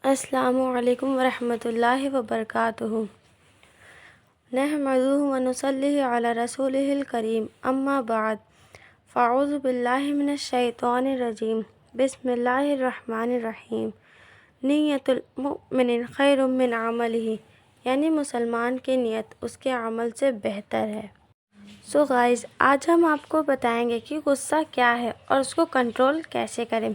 السلام علیکم ورحمۃ اللہ وبرکاتہ۔ نحمدہ ونصلی علی رسولہ الکریم، اما بعد، فاعوذ باللہ من الشیطان الرجیم، بسم اللہ الرحمن الرحیم۔ نیت المؤمن خیر من عملہ، یعنی مسلمان کی نیت اس کے عمل سے بہتر ہے۔ سو گائز، آج ہم آپ کو بتائیں گے کہ غصہ کیا ہے اور اس کو کنٹرول کیسے کریں۔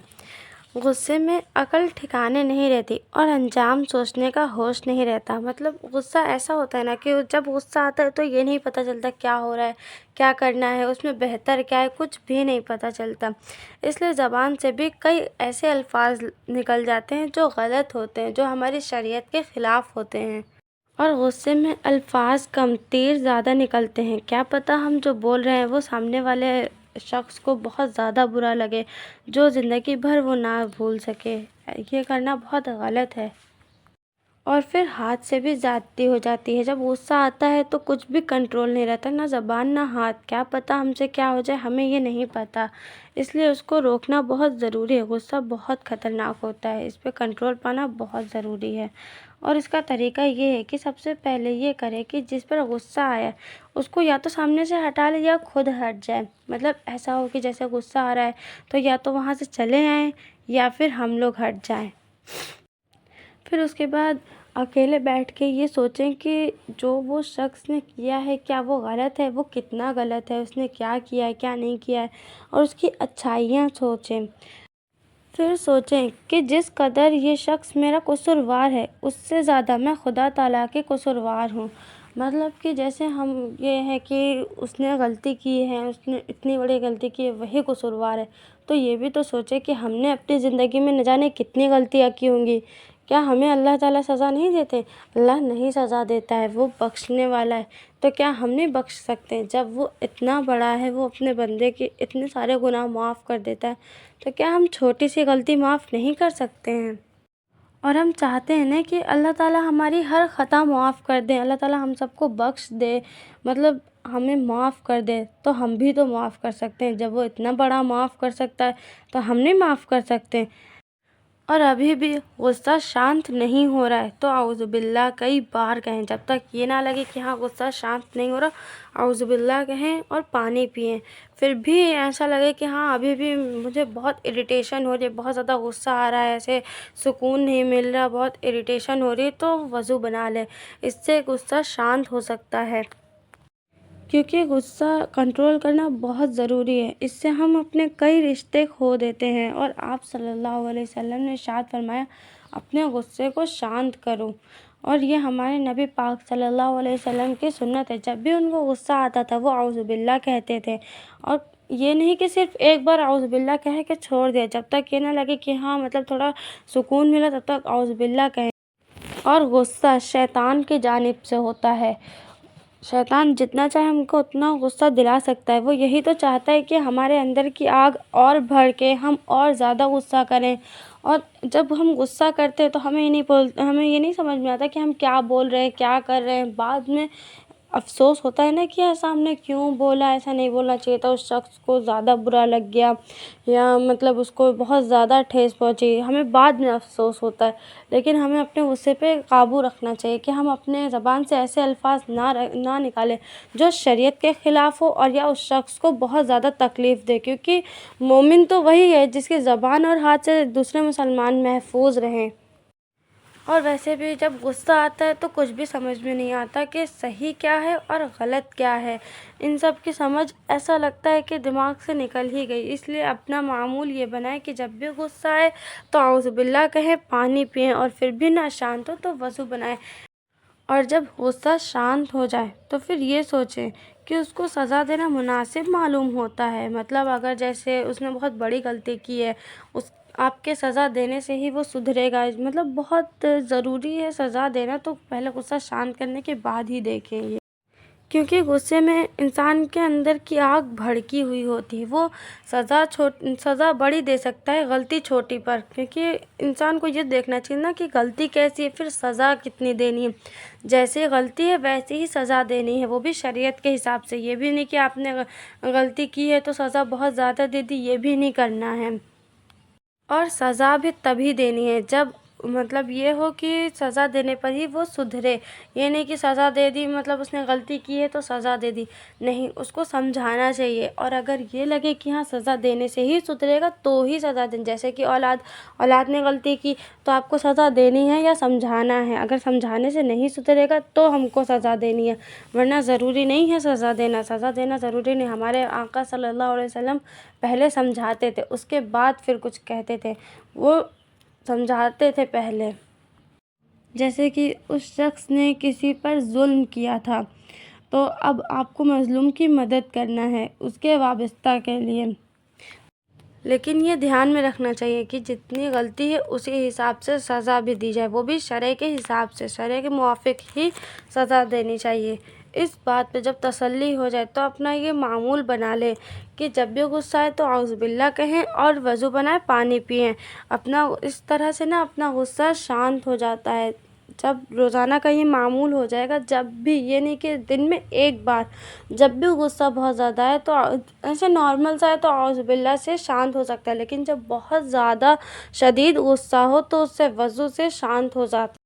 غصے میں عقل ٹھکانے نہیں رہتی اور انجام سوچنے کا ہوش نہیں رہتا۔ مطلب غصہ ایسا ہوتا ہے نا کہ جب غصہ آتا ہے تو یہ نہیں پتہ چلتا کیا ہو رہا ہے، کیا کرنا ہے، اس میں بہتر کیا ہے، کچھ بھی نہیں پتہ چلتا۔ اس لیے زبان سے بھی کئی ایسے الفاظ نکل جاتے ہیں جو غلط ہوتے ہیں، جو ہماری شریعت کے خلاف ہوتے ہیں۔ اور غصے میں الفاظ کم تیر زیادہ نکلتے ہیں۔ کیا پتہ ہم جو بول رہے ہیں وہ سامنے والے شخص کو بہت زیادہ برا لگے، جو زندگی بھر وہ نہ بھول سکے۔ یہ کرنا بہت غلط ہے۔ اور پھر ہاتھ سے بھی زیادتی ہو جاتی ہے۔ جب غصہ آتا ہے تو کچھ بھی کنٹرول نہیں رہتا، نہ زبان نہ ہاتھ۔ کیا پتہ ہم سے کیا ہو جائے، ہمیں یہ نہیں پتہ۔ اس لیے اس کو روکنا بہت ضروری ہے۔ غصہ بہت خطرناک ہوتا ہے، اس پہ کنٹرول پانا بہت ضروری ہے۔ اور اس کا طریقہ یہ ہے کہ سب سے پہلے یہ کرے کہ جس پر غصہ آیا اس کو یا تو سامنے سے ہٹا لے یا خود ہٹ جائے۔ مطلب ایسا ہو کہ جیسے غصہ آ رہا ہے تو یا تو وہاں سے چلے آئیں یا پھر ہم لوگ ہٹ جائیں۔ پھر اس کے بعد اکیلے بیٹھ کے یہ سوچیں کہ جو وہ شخص نے کیا ہے کیا وہ غلط ہے، وہ کتنا غلط ہے، اس نے کیا کیا ہے، کیا نہیں کیا ہے، اور اس کی اچھائیاں سوچیں۔ پھر سوچیں کہ جس قدر یہ شخص میرا قصوروار ہے اس سے زیادہ میں خدا تعالیٰ کے قصوروار ہوں۔ مطلب کہ جیسے ہم یہ ہے کہ اس نے غلطی کی ہے، اس نے اتنی بڑی غلطی کی ہے، وہی قصوروار ہے، تو یہ بھی تو سوچے کہ ہم نے اپنی زندگی میں نہ جانے کتنی غلطیاں کی ہوں گی۔ کیا ہمیں اللہ تعالیٰ سزا نہیں دیتے؟ اللہ نہیں سزا دیتا ہے، وہ بخشنے والا ہے۔ تو کیا ہم نہیں بخش سکتے؟ جب وہ اتنا بڑا ہے، وہ اپنے بندے کے اتنے سارے گناہ معاف کر دیتا ہے، تو کیا ہم چھوٹی سی غلطی معاف نہیں کر سکتے ہیں؟ اور ہم چاہتے ہیں نا کہ اللہ تعالیٰ ہماری ہر خطا معاف کر دے، اللہ تعالیٰ ہم سب کو بخش دے، مطلب ہمیں معاف کر دے، تو ہم بھی تو معاف کر سکتے ہیں۔ جب وہ اتنا بڑا معاف کر سکتا ہے تو ہم نہیں معاف کر سکتے؟ اور ابھی بھی غصہ شانت نہیں ہو رہا ہے تو اعوذ باللہ کئی بار کہیں، جب تک یہ نہ لگے کہ ہاں غصہ شانت نہیں ہو رہا، اعوذ باللہ کہیں اور پانی پئیں۔ پھر بھی ایسا لگے کہ ہاں ابھی بھی مجھے بہت اریٹیشن ہو رہی ہے، بہت زیادہ غصہ آ رہا ہے، ایسے سکون نہیں مل رہا، بہت اریٹیشن ہو رہی ہے، تو وضو بنا لیں۔ اس سے غصہ شانت ہو سکتا ہے، کیونکہ غصہ کنٹرول کرنا بہت ضروری ہے۔ اس سے ہم اپنے کئی رشتے کھو دیتے ہیں۔ اور آپ صلی اللہ علیہ وسلم نے ارشاد فرمایا، اپنے غصے کو شانت کرو۔ اور یہ ہمارے نبی پاک صلی اللہ علیہ وسلم کی سنت ہے۔ جب بھی ان کو غصہ آتا تھا وہ اعوذ باللہ کہتے تھے، اور یہ نہیں کہ صرف ایک بار اعوذ باللہ کہہ کے چھوڑ دیا، جب تک یہ نہ لگے کہ ہاں مطلب تھوڑا سکون ملا تب تک اعوذ باللہ کہیں۔ اور غصہ شیطان کی جانب سے ہوتا ہے۔ شیطان جتنا چاہے ہم کو اتنا غصہ دلا سکتا ہے۔ وہ یہی تو چاہتا ہے کہ ہمارے اندر کی آگ اور بڑھ کے ہم اور زیادہ غصہ کریں۔ اور جب ہم غصہ کرتے ہیں تو ہمیں یہ نہیں سمجھ میں آتا کہ ہم کیا بول رہے ہیں، کیا کر رہے ہیں۔ بعد میں افسوس ہوتا ہے نا کہ ایسا ہم نے کیوں بولا، ایسا نہیں بولنا چاہیے تھا، اس شخص کو زیادہ برا لگ گیا یا مطلب اس کو بہت زیادہ ٹھیس پہنچی، ہمیں بعد میں افسوس ہوتا ہے۔ لیکن ہمیں اپنے غصے پہ قابو رکھنا چاہیے کہ ہم اپنے زبان سے ایسے الفاظ نہ نکالیں جو شریعت کے خلاف ہو اور یا اس شخص کو بہت زیادہ تکلیف دے، کیونکہ مومن تو وہی ہے جس کی زبان اور ہاتھ سے دوسرے مسلمان محفوظ رہیں۔ اور ویسے بھی جب غصہ آتا ہے تو کچھ بھی سمجھ میں نہیں آتا کہ صحیح کیا ہے اور غلط کیا ہے۔ ان سب کی سمجھ ایسا لگتا ہے کہ دماغ سے نکل ہی گئی۔ اس لیے اپنا معمول یہ بنائیں کہ جب بھی غصہ آئے تو اعوذ باللہ کہیں، پانی پئیں، اور پھر بھی نہ شانت ہو تو وضو بنائیں۔ اور جب غصہ شانت ہو جائے تو پھر یہ سوچیں کہ اس کو سزا دینا مناسب معلوم ہوتا ہے۔ مطلب اگر جیسے اس نے بہت بڑی غلطی کی ہے، آپ کے سزا دینے سے ہی وہ سدھرے گا، مطلب بہت ضروری ہے سزا دینا، تو پہلے غصہ شانت کرنے کے بعد ہی دیکھیں گے، کیونکہ غصے میں انسان کے اندر کی آگ بھڑکی ہوئی ہوتی ہے۔ وہ سزا بڑی دے سکتا ہے غلطی چھوٹی پر، کیونکہ انسان کو یہ دیکھنا چاہیے نا کہ غلطی کیسی ہے، پھر سزا کتنی دینی ہے۔ جیسے غلطی ہے ویسے ہی سزا دینی ہے، وہ بھی شریعت کے حساب سے۔ یہ بھی نہیں کہ آپ نے غلطی کی ہے تو سزا بہت زیادہ دے دی، یہ بھی نہیں کرنا ہے۔ اور سزا بھی تبھی دینی ہے جب مطلب یہ ہو کہ سزا دینے پر ہی وہ سدھرے، یہ نہیں کہ سزا دے دی مطلب اس نے غلطی کی ہے تو سزا دے دی، نہیں، اس کو سمجھانا چاہیے۔ اور اگر یہ لگے کہ ہاں سزا دینے سے ہی سدھرے گا تو ہی سزا دیں، جیسے کہ اولاد نے غلطی کی تو آپ کو سزا دینی ہے یا سمجھانا ہے، اگر سمجھانے سے نہیں سدھرے گا تو ہم کو سزا دینی ہے، ورنہ ضروری نہیں ہے سزا دینا ضروری نہیں۔ ہمارے آقا صلی اللہ علیہ وسلم پہلے سمجھاتے تھے، اس کے بعد پھر کچھ کہتے تھے، وہ سمجھاتے تھے پہلے۔ جیسے کہ اس شخص نے کسی پر ظلم کیا تھا تو اب آپ کو مظلوم کی مدد کرنا ہے اس کے وابستہ کے لیے، لیکن یہ دھیان میں رکھنا چاہیے کہ جتنی غلطی ہے اسی حساب سے سزا بھی دی جائے، وہ بھی شرع کے حساب سے، شرع کے موافق ہی سزا دینی چاہیے۔ اس بات پہ جب تسلی ہو جائے تو اپنا یہ معمول بنا لے کہ جب بھی غصہ آئے تو اعوذ باللہ کہیں اور وضو بنائیں، پانی پئیں، اپنا اس طرح سے نا اپنا غصہ شانت ہو جاتا ہے۔ جب روزانہ کا یہ معمول ہو جائے گا، جب بھی، یہ نہیں کہ دن میں ایک بار، جب بھی غصہ بہت زیادہ ہے تو ایسے نارمل سا ہے تو اعوذ باللہ سے شانت ہو سکتا ہے، لیکن جب بہت زیادہ شدید غصہ ہو تو اس سے وضو سے شانت ہو جاتا ہے۔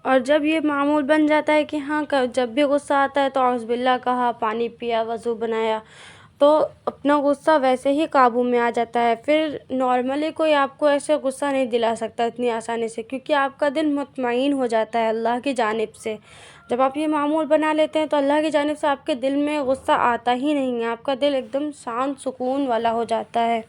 اور جب یہ معمول بن جاتا ہے کہ ہاں جب بھی غصہ آتا ہے تو اعوذ باللہ کہا، پانی پیا، وضو بنایا، تو اپنا غصہ ویسے ہی قابو میں آ جاتا ہے۔ پھر نارملی کوئی آپ کو ایسے غصہ نہیں دلا سکتا اتنی آسانی سے، کیونکہ آپ کا دل مطمئن ہو جاتا ہے اللہ کی جانب سے۔ جب آپ یہ معمول بنا لیتے ہیں تو اللہ کی جانب سے آپ کے دل میں غصہ آتا ہی نہیں ہے، آپ کا دل ایک دم شانت سکون والا ہو جاتا ہے۔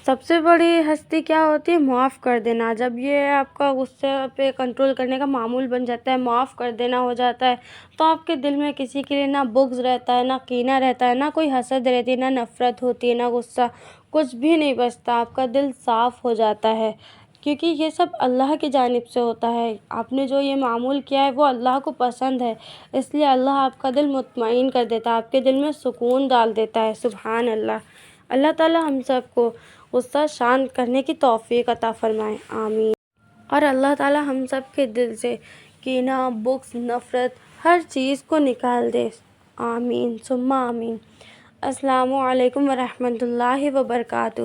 سب سے بڑی ہستی کیا ہوتی ہے؟ معاف کر دینا۔ جب یہ آپ کا غصے پہ کنٹرول کرنے کا معمول بن جاتا ہے، معاف کر دینا ہو جاتا ہے، تو آپ کے دل میں کسی کے لیے نہ بغض رہتا ہے، نہ کینہ رہتا ہے، نہ کوئی حسد رہتی ہے، نہ نفرت ہوتی ہے، نہ غصہ، کچھ بھی نہیں بچتا، آپ کا دل صاف ہو جاتا ہے، کیونکہ یہ سب اللہ کی جانب سے ہوتا ہے۔ آپ نے جو یہ معمول کیا ہے وہ اللہ کو پسند ہے، اس لیے اللہ آپ کا دل مطمئن کر دیتا ہے، آپ کے دل میں سکون ڈال دیتا ہے۔ سبحان اللہ۔ اللہ تعالی ہم سب کو غصہ شانت کرنے کی توفیق عطا فرمائے، آمین۔ اور اللہ تعالی ہم سب کے دل سے کینہ، بغض، نفرت، ہر چیز کو نکال دے، آمین ثم آمین۔ السلام علیکم ورحمۃ اللہ وبرکاتہ۔